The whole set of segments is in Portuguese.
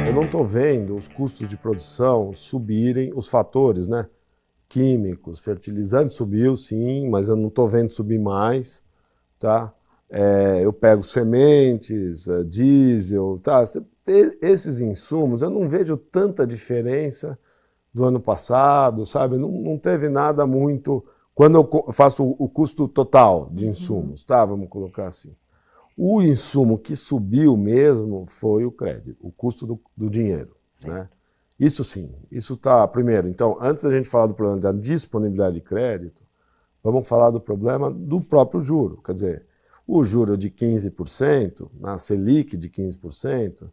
Eu não estou vendo os custos de produção subirem, os fatores, né? Químicos, fertilizantes subiu sim, mas eu não estou vendo subir mais, tá? Eu pego sementes, diesel, tá? Esses insumos, eu não vejo tanta diferença do ano passado, sabe? Não teve nada muito... Quando eu faço o custo total de insumos, tá? Vamos colocar assim. O insumo que subiu mesmo foi o crédito, o custo do dinheiro, né? Isso sim, isso está... Primeiro, então, antes da gente falar do problema da disponibilidade de crédito, vamos falar do problema do próprio juro. Quer dizer, o juro de 15%, na Selic de 15%,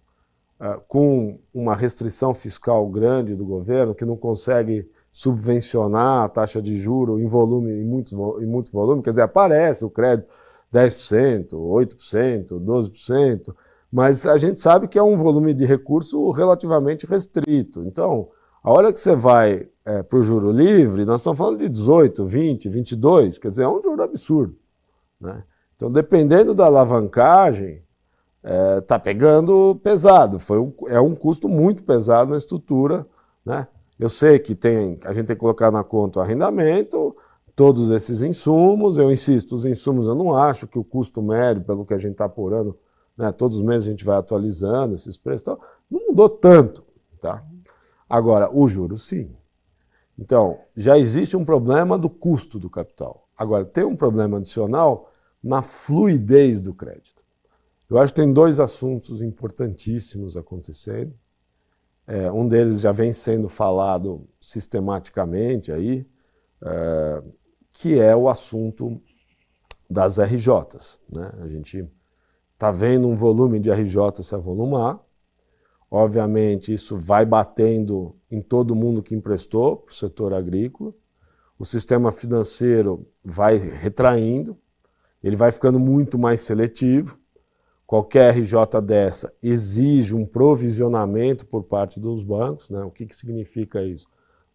com uma restrição fiscal grande do governo, que não consegue subvencionar a taxa de juro em volume, em muito volume, quer dizer, aparece o crédito 10%, 8%, 12%, mas a gente sabe que é um volume de recurso relativamente restrito. Então, a hora que você vai para o juro livre, nós estamos falando de 18, 20, 22, quer dizer, é um juro absurdo, né? Então, dependendo da alavancagem, está pegando pesado. É um custo muito pesado na estrutura, né? Eu sei que a gente tem que colocar na conta o arrendamento, todos esses insumos. Eu insisto, os insumos eu não acho que o custo médio, pelo que a gente está apurando, né, todos os meses a gente vai atualizando esses preços, então, não mudou tanto, tá? Agora, o juro sim. Então, já existe um problema do custo do capital. Agora, tem um problema adicional na fluidez do crédito. Eu acho que tem dois assuntos importantíssimos acontecendo. Um deles já vem sendo falado sistematicamente aí, que é o assunto das RJs, né? A gente está vendo um volume de RJ se avolumar. Obviamente, isso vai batendo em todo mundo que emprestou para o setor agrícola. O sistema financeiro vai retraindo, ele vai ficando muito mais seletivo. Qualquer RJ dessa exige um provisionamento por parte dos bancos, né? O que significa isso?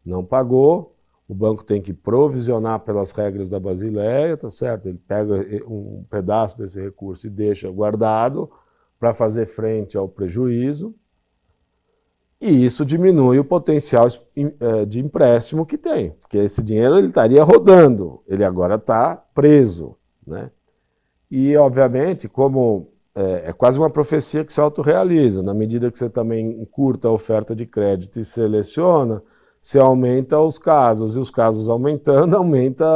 Não pagou, o banco tem que provisionar pelas regras da Basileia, tá certo? Ele pega um pedaço desse recurso e deixa guardado para fazer frente ao prejuízo, e isso diminui o potencial de empréstimo que tem, porque esse dinheiro ele estaria rodando, ele agora está preso, né? E, obviamente, como é quase uma profecia que se autorrealiza, na medida que você também encurta a oferta de crédito e seleciona, você aumenta os casos, e os casos aumentando, aumenta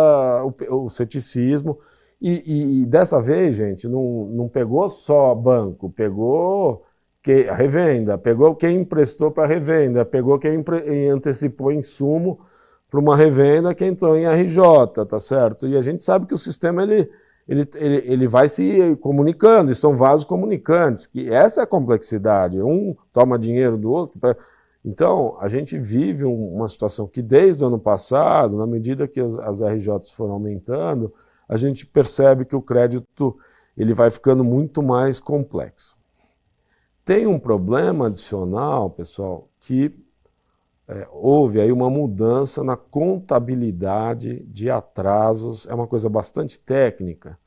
o ceticismo. E dessa vez, gente, não pegou só banco, pegou a revenda, pegou quem emprestou para revenda, pegou quem antecipou insumo para uma revenda que entrou em RJ, tá certo? E a gente sabe que o sistema ele vai se comunicando, e são vasos comunicantes, que essa é a complexidade, um toma dinheiro do outro. Então, a gente vive uma situação que desde o ano passado, na medida que as RJs foram aumentando, a gente percebe que o crédito ele vai ficando muito mais complexo. Tem um problema adicional, pessoal, que houve aí uma mudança na contabilidade de atrasos. É uma coisa bastante técnica,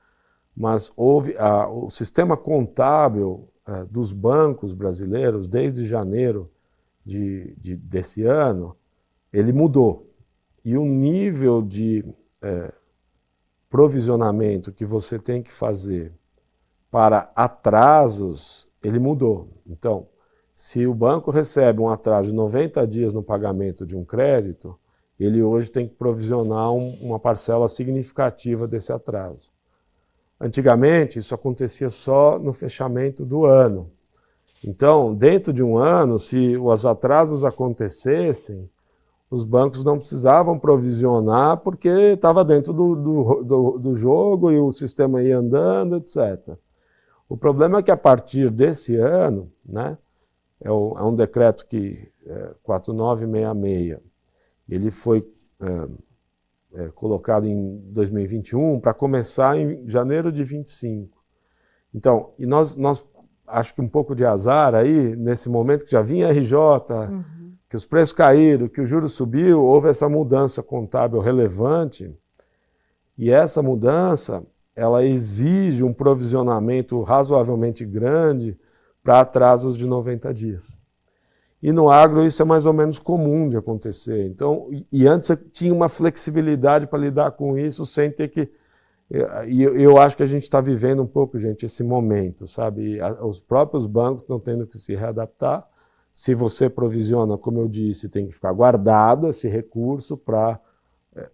mas o sistema contábil dos bancos brasileiros, desde janeiro desse ano, ele mudou. E o nível de provisionamento que você tem que fazer para atrasos, ele mudou. Então, se o banco recebe um atraso de 90 dias no pagamento de um crédito, ele hoje tem que provisionar uma parcela significativa desse atraso. Antigamente, isso acontecia só no fechamento do ano. Então, dentro de um ano, se os atrasos acontecessem, os bancos não precisavam provisionar porque estava dentro do jogo e o sistema ia andando, etc. O problema é que a partir desse ano, né, é um decreto 4966, ele foi colocado em 2021 para começar em janeiro de 25. Então, e nós acho que um pouco de azar aí, nesse momento que já vinha RJ, que os preços caíram, que o juro subiu, houve essa mudança contábil relevante, e essa mudança ela exige um provisionamento razoavelmente grande para atrasos de 90 dias. E no agro isso é mais ou menos comum de acontecer. Então, e antes eu tinha uma flexibilidade para lidar com isso sem ter que... E eu acho que a gente está vivendo um pouco, gente, esse momento, sabe? Os próprios bancos estão tendo que se readaptar. Se você provisiona, como eu disse, tem que ficar guardado esse recurso para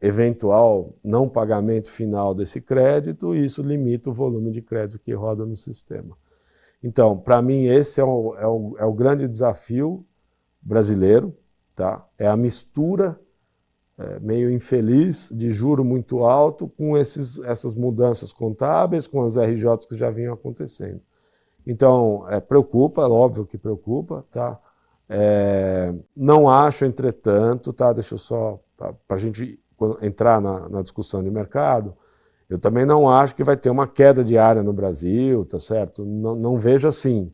eventual não pagamento final desse crédito, e isso limita o volume de crédito que roda no sistema. Então, para mim, esse é o grande desafio brasileiro, tá? É a mistura meio infeliz de juro muito alto com essas mudanças contábeis, com as RJs que já vinham acontecendo. Então, preocupa, óbvio que preocupa, tá? Não acho, entretanto, tá? Deixa eu só, para a gente entrar na discussão de mercado, eu também não acho que vai ter uma queda diária no Brasil, tá certo? Não vejo assim.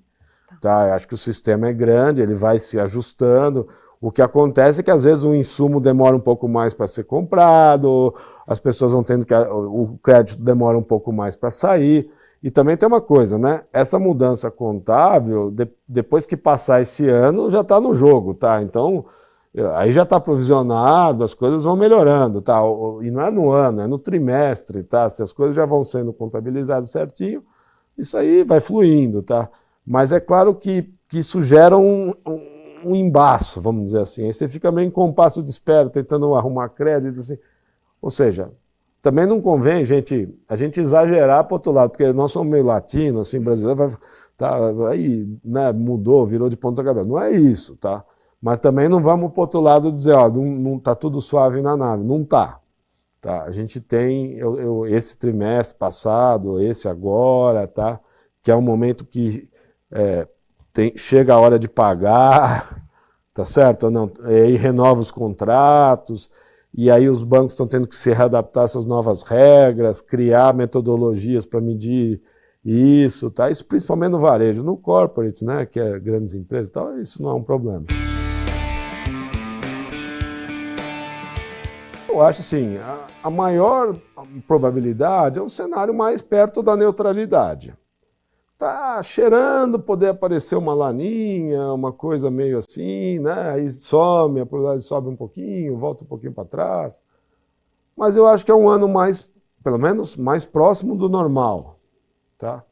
Tá? Eu acho que o sistema é grande, ele vai se ajustando. O que acontece é que às vezes o insumo demora um pouco mais para ser comprado, as pessoas vão tendo que... o crédito demora um pouco mais para sair. E também tem uma coisa, né? Essa mudança contábil, depois que passar esse ano, já está no jogo, tá? Então, aí já está provisionado, as coisas vão melhorando, tá? E não é no ano, é no trimestre, tá? Se as coisas já vão sendo contabilizadas certinho, isso aí vai fluindo, tá? Mas é claro que isso gera um embaço, vamos dizer assim. Aí você fica meio em compasso de espera, tentando arrumar crédito, assim. Ou seja, também não convém a gente exagerar para o outro lado, porque nós somos meio latinos, assim, brasileiro, aí, né, mudou, virou de ponta cabeça. Não é isso, tá? Mas também não vamos para o outro lado dizer, ó, não tá tudo suave na nave. Não tá. Tá? A gente tem esse trimestre passado, esse agora, tá? Que é um momento que chega a hora de pagar, tá certo ou não? E aí renova os contratos, e aí os bancos estão tendo que se readaptar a essas novas regras, criar metodologias para medir isso, tá? Isso principalmente no varejo, no corporate, né? Que é grandes empresas e tal, isso não é um problema. Eu acho assim, a maior probabilidade é um cenário mais perto da neutralidade. Tá cheirando poder aparecer uma laninha, uma coisa meio assim, né? Aí some, a probabilidade sobe um pouquinho, volta um pouquinho para trás. Mas eu acho que é um ano mais, pelo menos, mais próximo do normal, tá?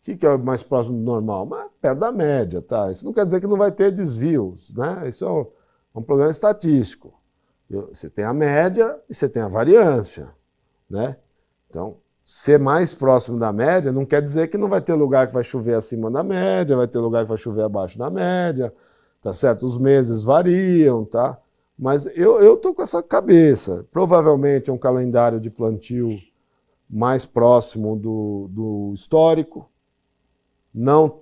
O que é mais próximo do normal? Mas perto da média, tá? Isso não quer dizer que não vai ter desvios, né? Isso é um problema estatístico. Você tem a média e você tem a variância, né? Então, ser mais próximo da média não quer dizer que não vai ter lugar que vai chover acima da média, vai ter lugar que vai chover abaixo da média, tá certo? Os meses variam, tá? Mas eu tô com essa cabeça. Provavelmente é um calendário de plantio mais próximo do histórico, não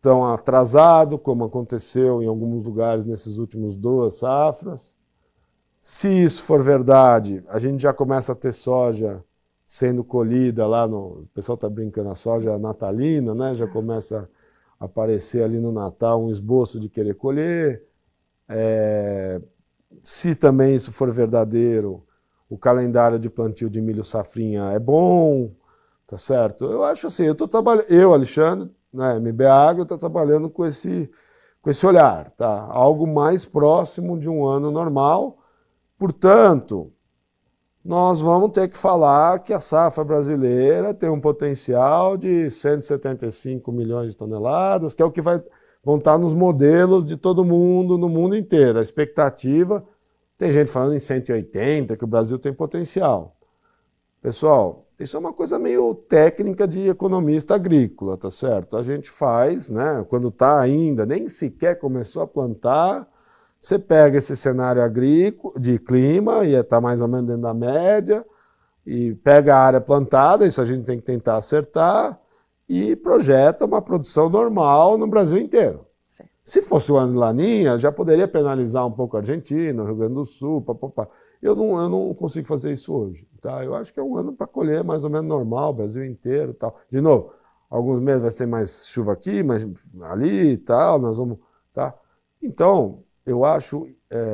tão atrasado como aconteceu em alguns lugares nesses últimos 2 safras. Se isso for verdade, a gente já começa a ter soja sendo colhida lá o pessoal está brincando, a soja natalina, né? Já começa a aparecer ali no Natal um esboço de querer colher. Se também isso for verdadeiro, o calendário de plantio de milho safrinha é bom, tá certo? Eu acho assim, Alexandre, né, MB Agro, estou trabalhando com esse olhar, tá? Algo mais próximo de um ano normal. Portanto, nós vamos ter que falar que a safra brasileira tem um potencial de 175 milhões de toneladas, que é o que vão estar nos modelos de todo mundo, no mundo inteiro. A expectativa, tem gente falando em 180, que o Brasil tem potencial. Pessoal, isso é uma coisa meio técnica de economista agrícola, tá certo? A gente faz, né, quando está ainda, nem sequer começou a plantar, você pega esse cenário agrícola, de clima, e está mais ou menos dentro da média, e pega a área plantada, isso a gente tem que tentar acertar, e projeta uma produção normal no Brasil inteiro. Sim. Se fosse o ano de Laninha, já poderia penalizar um pouco a Argentina, o Rio Grande do Sul, papapá. Eu não consigo fazer isso hoje. Tá? Eu acho que é um ano para colher mais ou menos normal, Brasil inteiro. Tal. De novo, alguns meses vai ser mais chuva aqui, mais ali e tal, nós vamos... Tá? Então, eu acho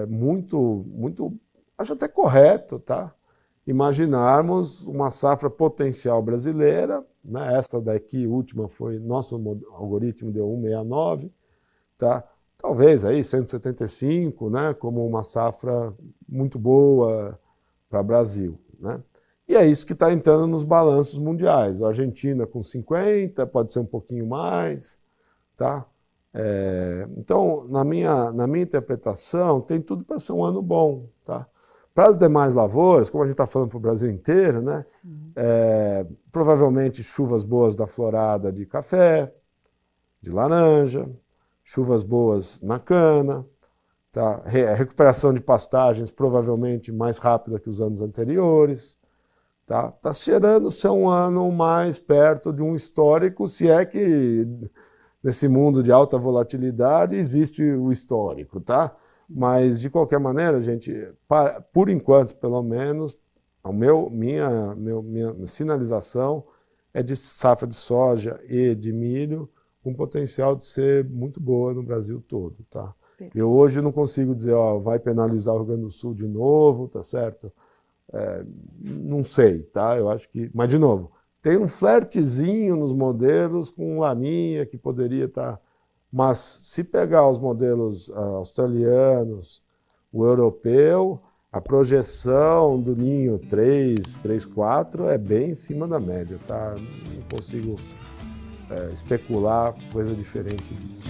muito, acho até correto, tá? imaginarmos uma safra potencial brasileira, né? Essa daqui, última, foi nosso algoritmo deu 1,69, tá? Talvez aí 175, né? Como uma safra muito boa para o Brasil, né? E é isso que está entrando nos balanços mundiais. A Argentina com 50, pode ser um pouquinho mais, tá? Então, na minha interpretação, tem tudo para ser um ano bom, tá? Para as demais lavouras, como a gente está falando para o Brasil inteiro, né? Provavelmente chuvas boas da florada de café, de laranja, chuvas boas na cana, tá? Recuperação de pastagens provavelmente mais rápida que os anos anteriores. Tá cheirando ser um ano mais perto de um histórico, se é que nesse mundo de alta volatilidade existe o histórico, tá? Mas, de qualquer maneira, gente, por enquanto, pelo menos, minha sinalização é de safra de soja e de milho com potencial de ser muito boa no Brasil todo, tá? Eu hoje não consigo dizer, ó, vai penalizar o Rio Grande do Sul de novo, tá certo? Não sei, tá? Eu acho que... Mas, de novo, tem um flertezinho nos modelos com laninha que poderia estar... Mas, se pegar os modelos australianos, o europeu, a projeção do ninho 3, 4 é bem em cima da média, tá? Não consigo especular coisa diferente disso.